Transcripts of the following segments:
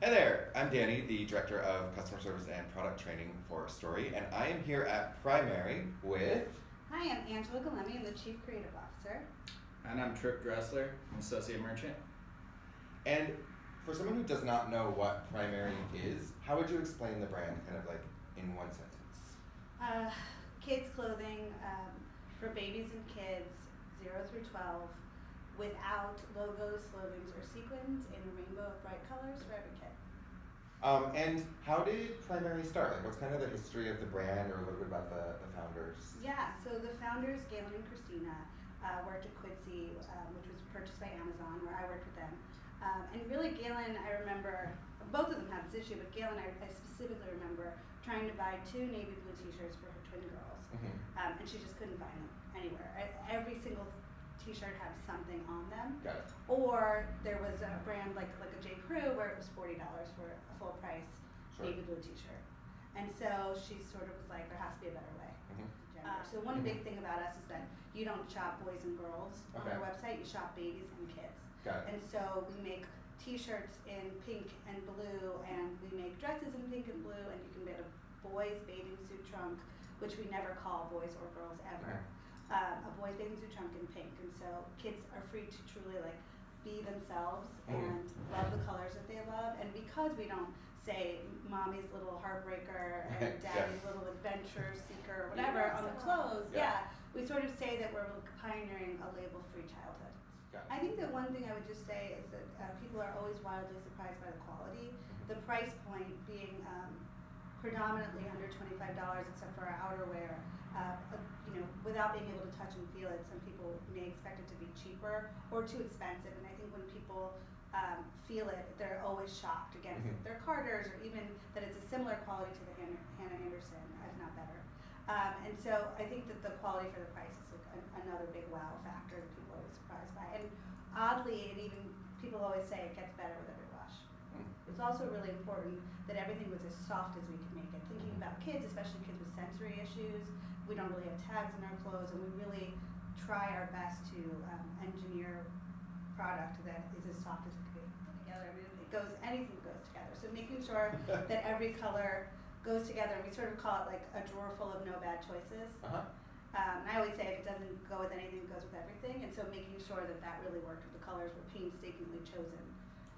Hi there, I'm Danny, the Director of Customer Service and Product Training for Story, and I am here at Primary with... Hi, I'm Angela Galemi, I'm the Chief Creative Officer. And I'm Trip Dressler, I'm Associate Merchant. And for someone who does not know what Primary is, how would you explain the brand kind of like in one sentence? Kids clothing for babies and kids, 0 through 12, without logos, slogans, or sequins, in a rainbow of bright colors for every kid. And how did Primary start? Like, what's kind of the history of the brand, or a little bit about the founders? Yeah, so the founders, Galen and Christina, worked at Quidsi, which was purchased by Amazon, where I worked with them. And really, Galen, I remember, both of them had this issue, but Galen, I specifically remember trying to buy 2 navy blue t-shirts for her twin girls, and she just couldn't find them anywhere. Every single t-shirt had something on them. Got it. Or there was a brand like a J. Crew where it was $40 for a full price navy blue t-shirt. And so she sort of was like, there has to be a better way. So one big thing about us is that you don't shop boys and girls on our website, you shop babies and kids. Got it. And so we make t-shirts in pink and blue, and we make dresses in pink and blue, and you can get a boy's bathing suit trunk, which we never call boys or girls ever. A boy's bathing suit trunk in pink, and so kids are free to truly like be themselves and love the colors that they love. And because we don't say mommy's little heartbreaker and daddy's little adventure seeker or whatever on the clothes, we sort of say that we're pioneering a label-free childhood. I think that one thing I would just say is that people are always wildly surprised by the quality. The price point being predominantly under $25, except for our outerwear. Without being able to touch and feel it, some people may expect it to be cheaper or too expensive. And I think when people feel it, they're always shocked against their Carters, or even that it's a similar quality to the Hannah Anderson, if not better. And so I think that the quality for the price is like another big wow factor that people are always surprised by. And oddly, and even people always say it gets better with every wash. It's also really important that everything was as soft as we could make it. Thinking about kids, especially kids with sensory issues, we don't really have tags in our clothes, and we really try our best to engineer product that is as soft as it could be together. I mean, anything goes together. So making sure that every color goes together, and we sort of call it like a drawer full of no bad choices. And I always say if it doesn't go with anything, it goes with everything. And so making sure that that really worked with the colors were painstakingly chosen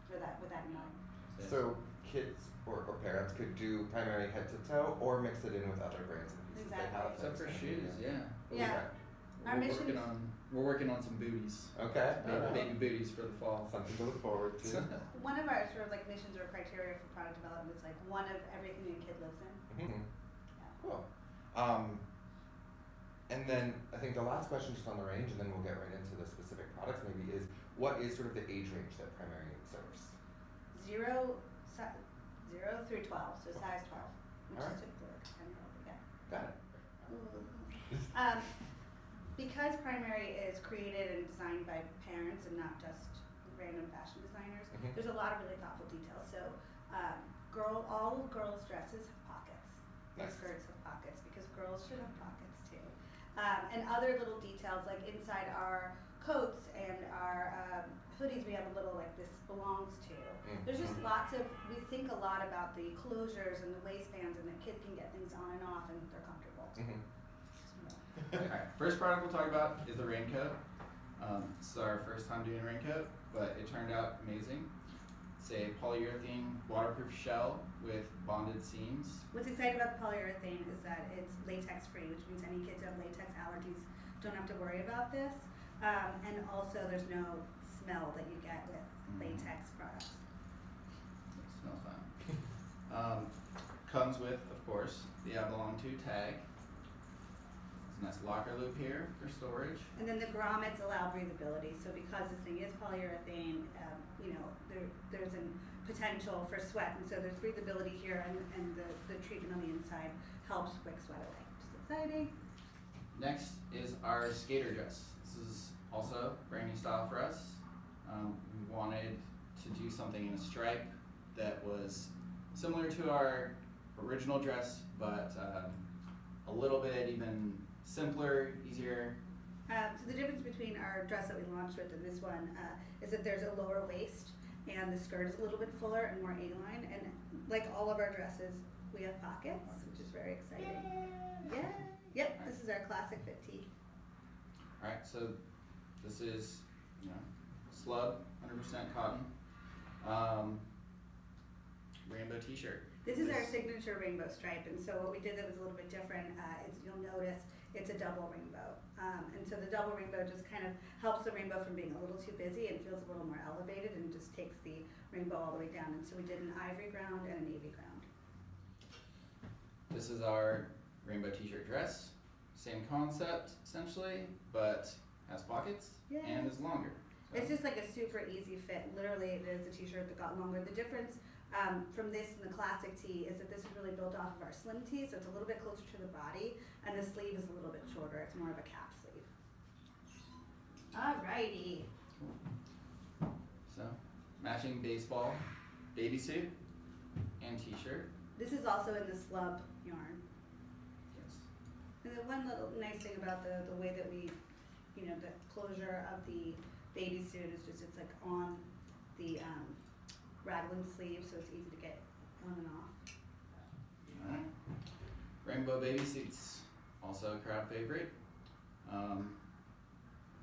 for that, with that in mind. So kids or parents could do Primary head to toe, or mix it in with other brands and pieces. Exactly. Except for shoes, We're working on some booties. Okay. Baby booties for the fall. Something to look forward to. One of our sort of like missions or criteria for product development is like one of everything a kid lives in. Cool. And then I think the last question just on the range, and then we'll get right into the specific products maybe, is what is sort of the age range that Primary serves? 0 through 12, so size 12, which is typically like a 10-year-old. Got it. Because Primary is created and designed by parents and not just random fashion designers, there's a lot of really thoughtful details. So all girls' dresses have pockets. Nice. Skirts have pockets, because girls should have pockets too. And other little details, like inside our coats and our hoodies, we have a little like this belongs to. There's just lots of, we think a lot about the closures and the waistbands, and that kids can get things on and off and they're comfortable. Alright, first product we'll talk about is the raincoat. This is our first time doing a raincoat, but it turned out amazing. It's a polyurethane waterproof shell with bonded seams. What's exciting about the polyurethane is that it's latex free, which means any kids who have latex allergies don't have to worry about this. And also there's no smell that you get with latex products. It smells fine. Comes with, of course, the I belong to tag. There's a nice locker loop here for storage. And then the grommets allow breathability. So because this thing is polyurethane, there's a potential for sweat. And so there's breathability here, and the treatment on the inside helps wick sweat away, which is exciting. Next is our skater dress. This is also a brand new style for us. We wanted to do something in a stripe that was similar to our original dress, but a little bit even simpler, easier. So the difference between our dress that we launched with and this one is that there's a lower waist, and the skirt is a little bit fuller and more A-line. And like all of our dresses, we have pockets, which is very exciting. Yeah. Yep. This is our classic fit tee. All right, so this is, you know, slub, 100% cotton, rainbow t-shirt. This is our signature rainbow stripe, and so what we did that was a little bit different is you'll notice it's a double rainbow. And so the double rainbow just kind of helps the rainbow from being a little too busy and feels a little more elevated and just takes the rainbow all the way down. And so we did an ivory ground and a navy ground. This is our rainbow t-shirt dress. Same concept, essentially, but has pockets and is longer. So. It's just like a super easy fit. Literally, it is a t-shirt that got longer. The difference from this and the classic tee is that this is really built off of our slim tee, so it's a little bit closer to the body, and the sleeve is a little bit shorter. It's more of a cap sleeve. Alrighty. So, matching baseball, baby suit, and t-shirt. This is also in the slub yarn. Yes. And the one little nice thing about the way that we, you know, the closure of the baby suit is just it's like on the rattling sleeve, so it's easy to get on and off. Alright. Rainbow baby suits, also a crowd favorite.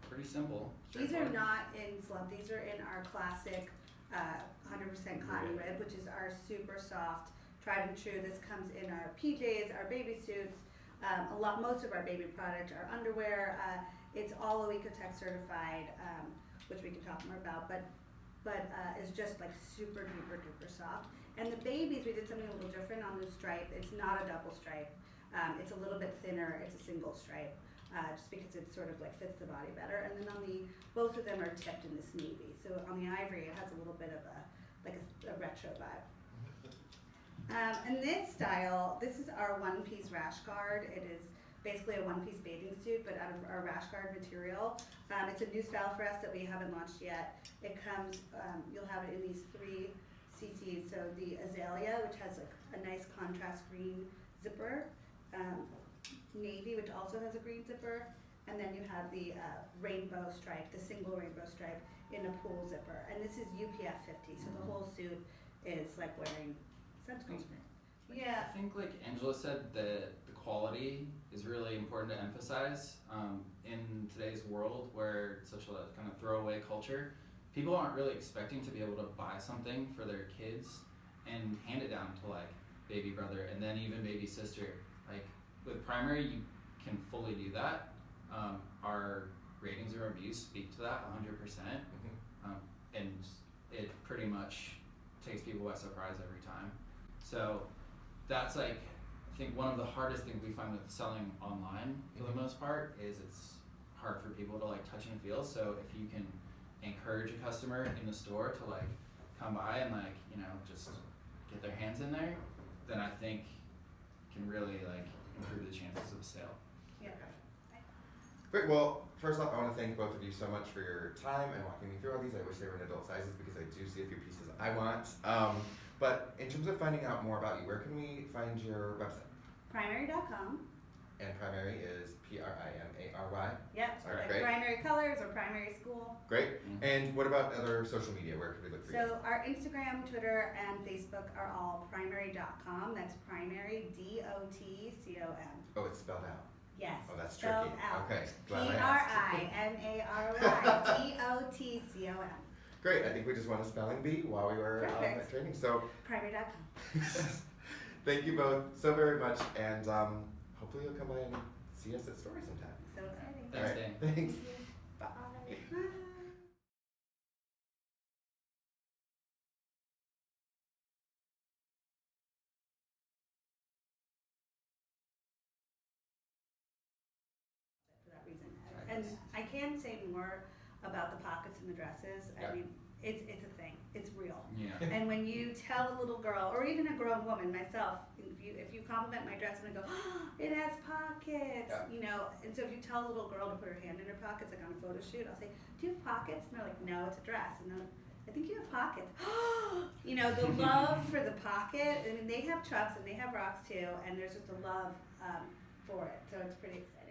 Pretty simple. These are not in slub, these are in our classic 100% cotton rib, which is our super soft, tried and true. This comes in our PJs, our baby suits, most of our baby product, our underwear. It's all Oecotech certified, which we can talk more about, but it's just like super duper duper soft. And the babies, we did something a little different on the stripe. It's not a double stripe. It's a little bit thinner. It's a single stripe, just because it sort of like fits the body better. And then on both of them are tipped in this navy. So on the ivory, it has a little bit of a retro vibe. And this style, this is our one-piece rash guard. It is basically a one-piece bathing suit, but out of our rash guard material. It's a new style for us that we haven't launched yet. It comes, you'll have it in these 3 CCs. So the azalea, which has like a nice contrast green zipper, navy, which also has a green zipper, and then you have the rainbow stripe, the single rainbow stripe in a pool zipper. And this is UPF 50, so the whole suit is like wearing sunscreen. Yeah. I think like Angela said, the quality is really important to emphasize in today's world where it's such a kind of throwaway culture. People aren't really expecting to be able to buy something for their kids and hand it down to like baby brother and then even baby sister. Like with Primary, you can fully do that. Our ratings and reviews speak to that 100%, and it pretty much takes people by surprise every time. So that's like, I think one of the hardest things we find with selling online for the most part is it's hard for people to like touch and feel. So if you can encourage a customer in the store to like come by and like, you know, just get their hands in there, then I think can really like improve the chances of a sale. Yeah. Great. Well, first off, I want to thank both of you so much for your time and walking me through all these. I wish they were in adult sizes because I do see a few pieces I want. But in terms of finding out more about you, where can we find your website? Primary.com. And Primary is Primary. Yep, so All right, like great. Primary Colors or Primary School. Great. And what about other social media? Where can we look for you? So our Instagram, Twitter, and Facebook are all primary.com. That's primary, DOTCOM. Oh, it's spelled out. Yes. Oh, that's spelled tricky. out. Okay. Glad I asked. PRIMARY, DOTCOM. Great. I think we just won a spelling bee while we were at training. So Primary.com. thank you both so very much, and hopefully you'll come by and see us at Story sometime. So exciting. Thanks, All right. Dan. Thanks. Bye. For that reason. And I can say more about the pockets in the dresses. Yeah. I mean, it's a thing. It's real. Yeah. And when you tell a little girl, or even a grown woman, myself, if you compliment my dress and I go, oh, it has pockets, Yeah. you know, and so if you tell a little girl to put her hand in her pockets, like on a photo shoot, I'll say, do you have pockets? And they're like, no, it's a dress. And they're like, I think you have pockets. You know, the love for the pocket. I mean, they have trucks and they have rocks too, and there's just a love for it. So it's pretty exciting.